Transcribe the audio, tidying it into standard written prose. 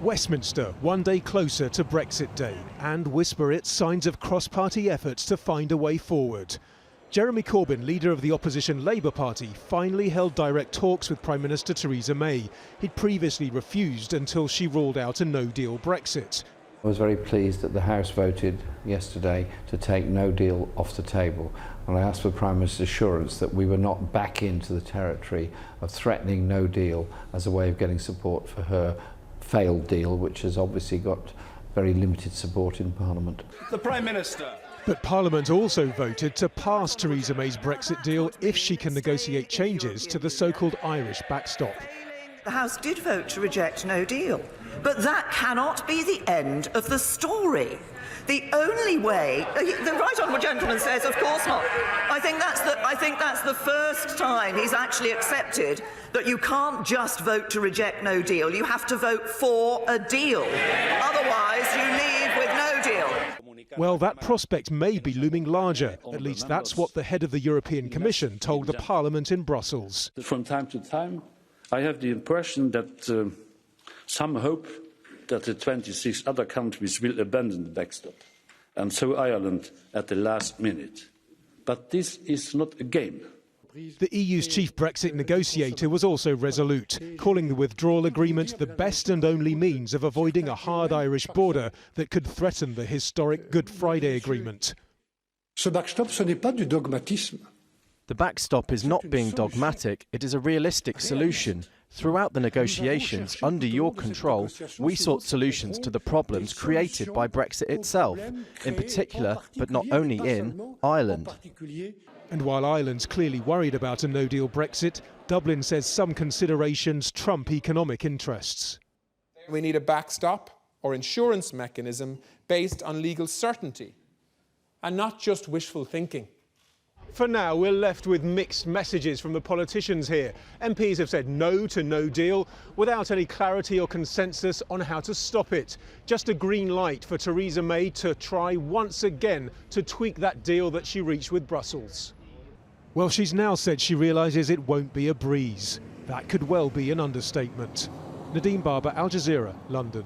Westminster, one day closer to Brexit Day, and whisper it signs of cross-party efforts to find a way forward. Jeremy Corbyn, leader of the opposition Labour Party, finally held direct talks with Prime Minister Theresa May. He'd previously refused until she ruled out a no-deal Brexit. I was very pleased that the House voted yesterday to take no deal off the table, and I asked for the Prime Minister's assurance that we were not back into the territory of threatening no deal as a way of getting support for her failed deal, which has obviously got very limited support in Parliament. The Prime Minister. But Parliament also voted to pass Theresa May's Brexit deal if she can negotiate changes to the so-called Irish backstop. The House did vote to reject no deal, but that cannot be the end of the story. The only way, the right honourable gentleman says, of course not. I think that's the first time he's actually accepted that you can't just vote to reject no deal. You have to vote for a deal. Otherwise, you leave with no deal. Well, that prospect may be looming larger. At least that's what the head of the European Commission told the Parliament in Brussels. From time to time, I have the impression that some hope that the 26 other countries will abandon the backstop, and so Ireland at the last minute. But this is not a game. The EU's chief Brexit negotiator was also resolute, calling the withdrawal agreement the best and only means of avoiding a hard Irish border that could threaten the historic Good Friday Agreement. Ce backstop, ce n'est pas du dogmatisme. The backstop is not being dogmatic, it is a realistic solution. Throughout the negotiations, under your control, we sought solutions to the problems created by Brexit itself, in particular, but not only in, Ireland. And while Ireland's clearly worried about a no-deal Brexit, Dublin says some considerations trump economic interests. We need a backstop or insurance mechanism based on legal certainty and not just wishful thinking. For now, we're left with mixed messages from the politicians here. MPs have said no to no deal without any clarity or consensus on how to stop it. Just a green light for Theresa May to try once again to tweak that deal that she reached with Brussels. Well, she's now said she realises it won't be a breeze. That could well be an understatement. Nadim, Al Jazeera, London.